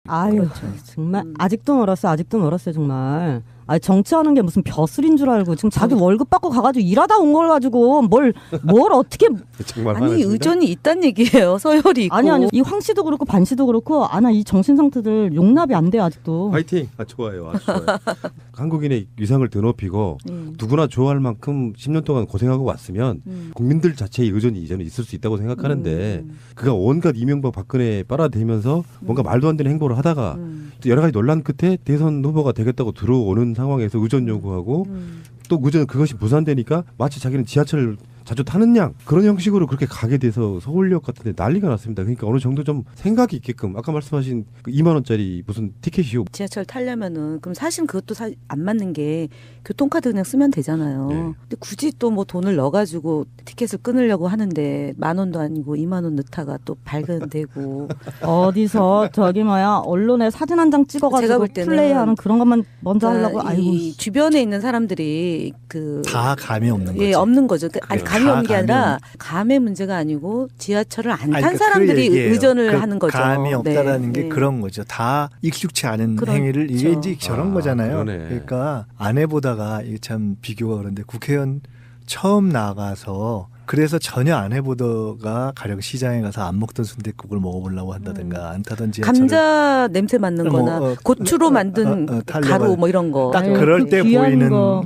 아유, 그렇죠. 정말 아직도 멀었어요 정말. 아, 정치하는 게 무슨 벼슬인 줄 알고 지금 자기 월급 받고 가가지고 일하다 온 걸 가지고 뭘 어떻게 정말 아니 화났습니다. 의존이 있단 얘기예요. 서열이 있고. 아니 이 황 씨도 그렇고 반 씨도 그렇고 아나 이 정신 상태들 용납이 안 돼요 아직도. 파이팅. 좋아요. 아주 좋아요. 한국인의 위상을 드높이고 누구나 좋아할 만큼 10년 동안 고생하고 왔으면 국민들 자체의 의존이 이제는 있을 수 있다고 생각하는데 그가 온갖 이명박 박근혜 빨아대면서 뭔가 말도 안 되는 행보를 하다가 여러 가지 논란 끝에 대선 후보가 되겠다고 들어오는 상황에서 의존 요구하고 또 의존 그것이 무산되니까 마치 자기는 지하철을 자주 타는 양 그런 형식으로 그렇게 가게 돼서 서울역 같은 데 난리가 났습니다. 그러니까 어느 정도 좀 생각이 있게끔 아까 말씀하신 그 2만 원짜리 무슨 티켓이요. 지하철 타려면은 그럼 사실 그것도 안 맞는 게 교통카드 그냥 쓰면 되잖아요. 네. 근데 굳이 또 뭐 돈을 넣어가지고 티켓을 끊으려고 하는데 10,000원도 아니고 2만 원 넣다가 또 발견되고 어디서 저기 뭐야 언론에 사진 한 장 제가 찍어가지고 볼 때는 플레이하는 그런 것만 먼저 그러니까 하려고. 아이고. 이 주변에 있는 사람들이 그 다 감이 없는 거죠. 예, 없는 거죠. 그러니까 아니, 감이 다 없는 게 감이 아니라 감의 문제가 아니고 지하철을 안 탄 아니, 그러니까 사람들이 그 얘기예요. 의존을 그 하는 거죠. 감이 없다라는 네, 게 네. 그런 거죠. 다 익숙치 않은 그렇죠. 행위를 이게 이제 저런 거잖아요. 그러네. 그러니까 안 해보다가 이게 참 비교가 그런데 국회의원 처음 나가서 그래서 전혀 안 해보다가 가령 시장에 가서 안 먹던 순댓국을 먹어보려고 한다든가 안 타던 지하철을 감자 냄새 맡는 거나 고추로 만든 타려고 가루 뭐 이런 거. 딱 아유, 그럴 그 때 귀한 보이는 거.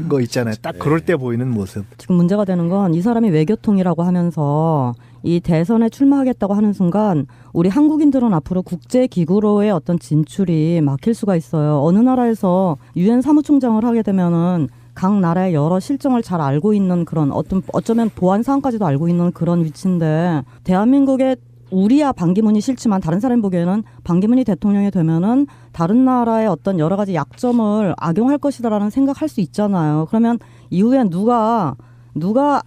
거 있잖아요. 딱 그럴 때 보이는 모습. 지금 문제가 되는 건 이 사람이 외교통이라고 하면서 이 대선에 출마하겠다고 하는 순간 우리 한국인들은 앞으로 국제기구로의 어떤 진출이 막힐 수가 있어요. 어느 나라에서 유엔 사무총장을 하게 되면은 각 나라의 여러 실정을 잘 알고 있는 그런 어쩌면 보안 사항까지도 알고 있는 그런 위치인데 대한민국의 우리야 반기문이 싫지만 다른 사람 보기에는 반기문이 대통령이 되면은 다른 나라의 어떤 여러 가지 약점을 악용할 것이다라는 생각할 수 있잖아요. 그러면 이후에 누가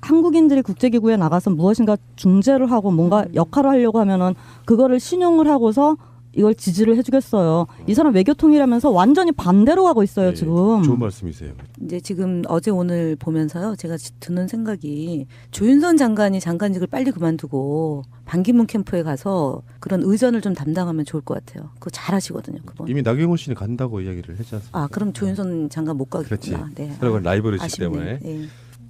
한국인들이 국제기구에 나가서 무엇인가 중재를 하고 뭔가 역할을 하려고 하면은 그거를 신용을 하고서 이걸 지지를 해주겠어요. 이 사람 외교통이라면서 완전히 반대로 가고 있어요. 네, 지금. 좋은 말씀이세요. 이제 지금 어제 오늘 보면서요. 제가 드는 생각이 조윤선 장관이 장관직을 빨리 그만두고 반기문 캠프에 가서 그런 의전을 좀 담당하면 좋을 것 같아요. 그거 잘하시거든요. 그분. 이미 나경원 씨는 간다고 이야기를 했지 않습니까? 아 그럼 조윤선 장관 못 그렇지. 가겠구나. 네. 그러고 라이벌이시기 아쉽네. 때문에. 네.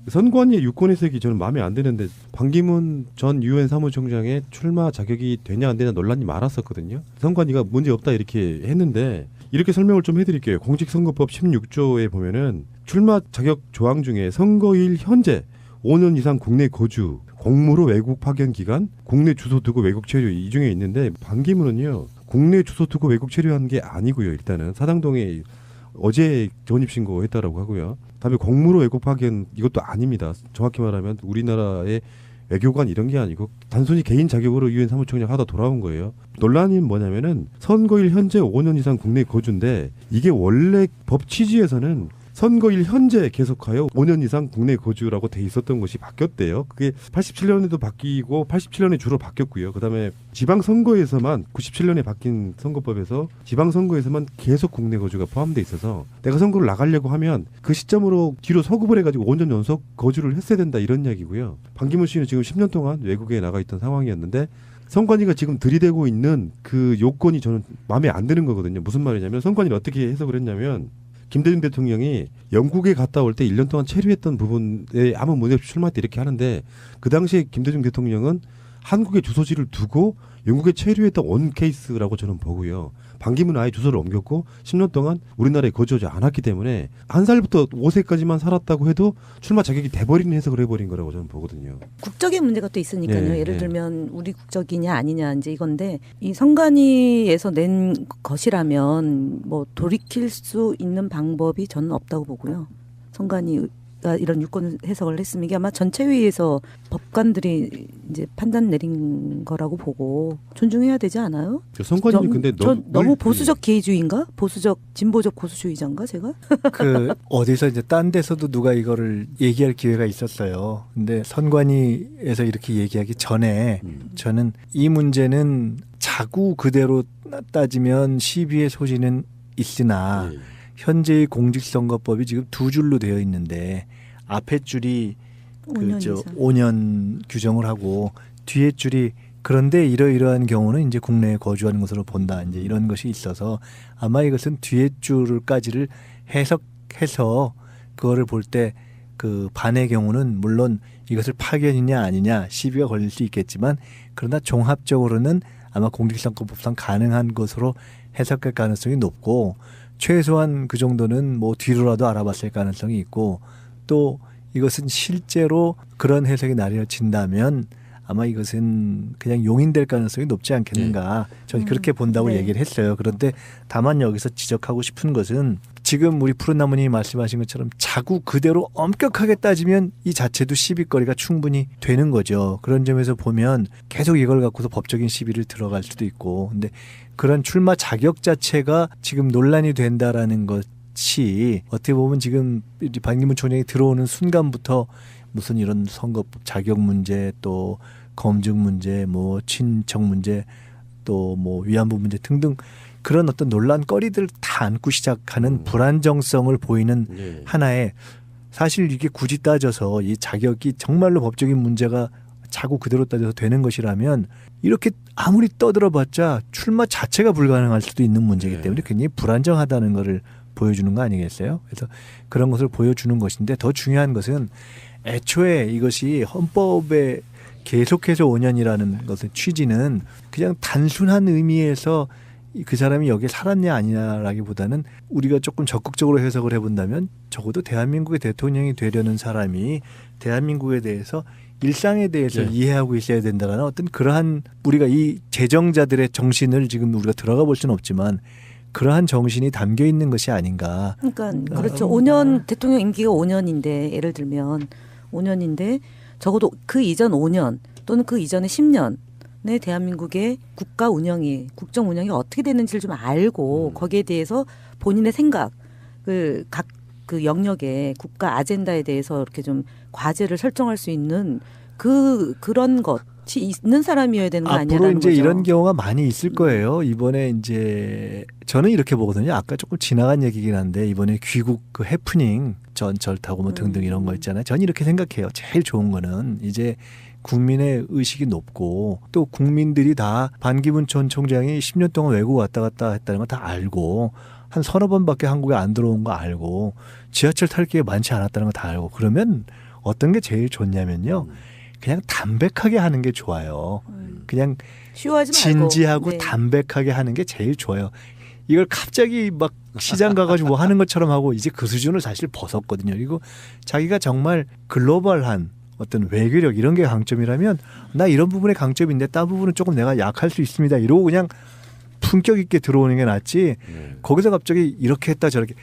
선관위의 유권 해석이 저는 마음에 안 드는데 반기문 전 유엔 사무총장의 출마 자격이 되냐 안 되냐 논란이 많았었거든요. 선관위가 문제 없다 이렇게 했는데 이렇게 설명을 좀 해드릴게요. 공직선거법 16조에 보면은 출마 자격 조항 중에 선거일 현재 5년 이상 국내 거주, 공무로 외국 파견 기간, 국내 주소 두고 외국 체류 이 중에 있는데 반기문은요 국내 주소 두고 외국 체류한 게 아니고요. 일단은 사당동에 어제 전입신고했다라고 하고요. 다음에 공무로 외국 파견 이것도 아닙니다. 정확히 말하면 우리나라의 외교관 이런 게 아니고 단순히 개인 자격으로 유엔 사무총장 하다 돌아온 거예요. 논란이 뭐냐면은 선거일 현재 5년 이상 국내 거주인데 이게 원래 법 취지에서는 선거일 현재 계속하여 5년 이상 국내 거주라고 돼 있었던 것이 바뀌었대요. 그게 87년에도 바뀌고 87년에 주로 바뀌었고요. 그다음에 지방선거에서만 97년에 바뀐 선거법에서 지방선거에서만 계속 국내 거주가 포함돼 있어서 내가 선거를 나가려고 하면 그 시점으로 뒤로 서급을 해가지고 5년 연속 거주를 했어야 된다 이런 이야기고요. 반기문 씨는 지금 10년 동안 외국에 나가 있던 상황이었는데 선관위가 지금 들이대고 있는 그 요건이 저는 마음에 안 드는 거거든요. 무슨 말이냐면 선관위는 어떻게 해석을 했냐면 김대중 대통령이 영국에 갔다 올 때 1년 동안 체류했던 부분에 아무 문제 없이 출마했다 이렇게 하는데 그 당시에 김대중 대통령은 한국에 주소지를 두고 영국에 체류했던 원 케이스라고 저는 보고요. 반기문은 아예 주소를 옮겼고 10년 동안 우리나라에 거주하지 않았기 때문에 1살부터 5세까지만 살았다고 해도 출마 자격이 돼버리는 해석을 해버린 거라고 저는 보거든요. 국적의 문제가 또 있으니까요. 네, 예를 네. 들면 우리 국적이냐 아니냐 이제 이건데 이 선관위에서 낸 것이라면 뭐 돌이킬 수 있는 방법이 저는 없다고 보고요. 선관위가 이런 유권 해석을 했으면 이게 아마 전체회의에서 법관들이 이제 판단 내린 거라고 보고 존중해야 되지 않아요? 선관위는 근데 너무 보수적 개의주의인가? 보수적 진보적 고수주의자인가 제가? 그 어디서 이제 딴 데서도 누가 이거를 얘기할 기회가 있었어요. 근데 선관위에서 이렇게 얘기하기 전에 저는 이 문제는 자구 그대로 따지면 시비의 소지는 있으나 예. 현재의 공직선거법이 지금 두 줄로 되어 있는데 앞에 줄이 5년 이상. 5년 규정을 하고 뒤에 줄이 그런데 이러이러한 경우는 이제 국내에 거주하는 것으로 본다. 이제 이런 것이 있어서 아마 이것은 뒤에 줄까지를 해석해서 그거를 볼 때 그 반의 경우는 물론 이것을 파견이냐 아니냐 시비가 걸릴 수 있겠지만 그러나 종합적으로는 아마 공직선거법상 가능한 것으로 해석할 가능성이 높고 최소한 그 정도는 뭐 뒤로라도 알아봤을 가능성이 있고 또 이것은 실제로 그런 해석이 나뉘어진다면 아마 이것은 그냥 용인될 가능성이 높지 않겠는가. 저는 그렇게 본다고 네. 얘기를 했어요. 그런데 다만 여기서 지적하고 싶은 것은 지금 우리 푸른나무님이 말씀하신 것처럼 자구 그대로 엄격하게 따지면 이 자체도 시비거리가 충분히 되는 거죠. 그런 점에서 보면 계속 이걸 갖고서 법적인 시비를 들어갈 수도 있고 근데 그런 출마 자격 자체가 지금 논란이 된다라는 것이 어떻게 보면 지금 반기문 총장이 들어오는 순간부터 무슨 이런 선거법 자격 문제 또 검증 문제 뭐 친척 문제 또 뭐 위안부 문제 등등 그런 어떤 논란거리들을 다 안고 시작하는 불안정성을 보이는 예. 하나의 사실 이게 굳이 따져서 이 자격이 정말로 법적인 문제가 자꾸 그대로 따져서 되는 것이라면 이렇게 아무리 떠들어봤자 출마 자체가 불가능할 수도 있는 문제이기 때문에 굉장히 불안정하다는 것을 보여주는 거 아니겠어요? 그래서 그런 것을 보여주는 것인데 더 중요한 것은 애초에 이것이 헌법에 계속해서 5년이라는 것의 취지는 그냥 단순한 의미에서 그 사람이 여기에 살았냐 아니냐라기보다는 우리가 조금 적극적으로 해석을 해본다면 적어도 대한민국의 대통령이 되려는 사람이 대한민국에 대해서 일상에 대해서 이해하고 있어야 된다는 어떤 그러한 우리가 이 제정자들의 정신을 지금 우리가 들어가 볼 수는 없지만 그러한 정신이 담겨 있는 것이 아닌가. 그러니까 그렇죠. 5년 대통령 임기가 5년인데 예를 들면 5년인데 적어도 그 이전 5년 또는 그 이전의 10년의 대한민국의 국가 운영이 국정 운영이 어떻게 되는지를 좀 알고 거기에 대해서 본인의 생각을 각 그 영역의 국가 아젠다에 대해서 이렇게 좀 과제를 설정할 수 있는 그런 것이 있는 사람이어야 되는 거 앞으로 아니냐라는 이제 거죠. 이런 경우가 많이 있을 거예요. 이번에 이제 저는 이렇게 보거든요. 아까 조금 지나간 얘기긴 한데 이번에 귀국 그 해프닝 전철 타고 뭐 등등 이런 거 있잖아요. 저는 이렇게 생각해요. 제일 좋은 거는 이제 국민의 의식이 높고 또 국민들이 다 반기문 전 총장이 10년 동안 외국 왔다 갔다 했다는 걸 다 알고 한 서너 번밖에 한국에 안 들어온 거 알고 지하철 탈 기회 많지 않았다는 거 다 알고 그러면 어떤 게 제일 좋냐면요. 그냥 담백하게 하는 게 좋아요. 그냥 쉬워하지 말고 진지하고 네. 담백하게 하는 게 제일 좋아요. 이걸 갑자기 막 시장 가가지고 뭐 하는 것처럼 하고 이제 그 수준을 사실 벗었거든요. 그리고 자기가 정말 글로벌한 어떤 외교력 이런 게 강점이라면 나 이런 부분에 강점인데 다른 부분은 조금 내가 약할 수 있습니다. 이러고 그냥 품격 있게 들어오는 게 낫지 거기서 갑자기 이렇게 했다 저렇게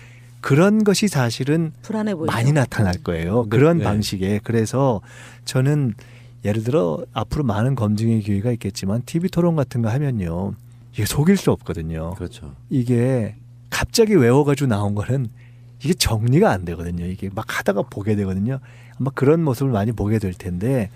그런 것이 사실은 불안해 보이죠. 많이 나타날 거예요. 그런 방식에. 그래서 저는 예를 들어 앞으로 많은 검증의 기회가 있겠지만 TV 토론 같은 거 하면요. 이게 속일 수 없거든요. 그렇죠. 이게 갑자기 외워가지고 나온 거는 이게 정리가 안 되거든요. 이게 막 하다가 보게 되거든요. 아마 그런 모습을 많이 보게 될 텐데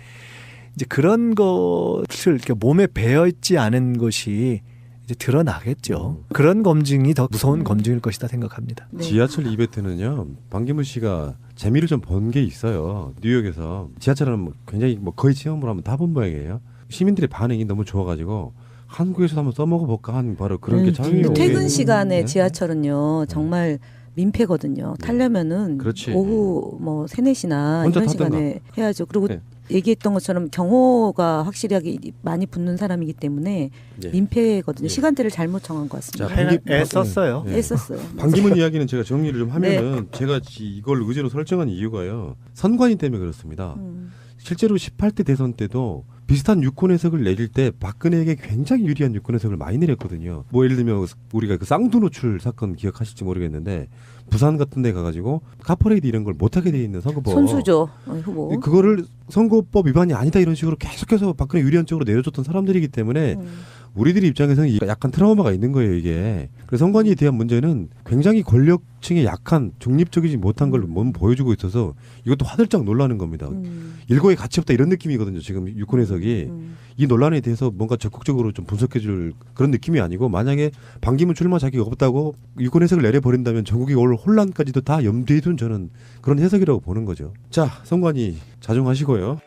이제 그런 것을 이렇게 몸에 배어 있지 않은 것이 이제 드러나겠죠. 그런 검증이 더 무서운 검증일 것이다 생각합니다. 네. 지하철 이벤트는요. 반기문 씨가 재미를 좀 본 게 있어요. 뉴욕에서 지하철은 뭐 굉장히 뭐 거의 체험을 한번 타본 모양이에요. 시민들의 반응이 너무 좋아가지고 한국에서도 한번 써먹어 볼까 하는 바로 그런 게 작용이 근데 오게 퇴근 되는 시간에 거예요. 지하철은요 정말 민폐거든요. 타려면은 그렇지. 오후 뭐 3, 4시나 혼자 이런 타든가. 시간에 해야죠. 그리고 네. 얘기했던 것처럼 경호가 확실하게 많이 붙는 사람이기 때문에 예. 민폐거든요. 예. 시간대를 잘못 정한 것 같습니다. 자, 애 썼어요. 네. 했었어요. 반기문 이야기는 제가 정리를 좀 하면은 제가 이걸 의제로 설정한 이유가요. 선관위 때문에 그렇습니다. 실제로 18대 대선 때도 비슷한 유권 해석을 내릴 때 박근혜에게 굉장히 유리한 유권 해석을 많이 내렸거든요. 뭐 예를 들면 우리가 그 쌍두 노출 사건 기억하실지 모르겠는데 부산 같은 데 가가지고 카퍼레이드 이런 걸 못하게 돼 있는 선거법. 손수죠 후보. 그거를 선거법 위반이 아니다 이런 식으로 계속해서 박근혜 유리한 쪽으로 내려줬던 사람들이기 때문에 우리들의 입장에서는 약간 트라우마가 있는 거예요 이게. 그래서 선관위에 대한 문제는 굉장히 권력층의 약한 중립적이지 못한 걸 몸 보여주고 있어서 이것도 화들짝 놀라는 겁니다. 일거에 가치 없다 이런 느낌이거든요 지금 유권 해석이. 이 논란에 대해서 뭔가 적극적으로 좀 분석해줄 그런 느낌이 아니고 만약에 반기문 출마 자격이 없다고 유권 해석을 내려버린다면 전국이 올 혼란까지도 다 염두에 둔 저는 그런 해석이라고 보는 거죠. 자 선관위 자중하시고요.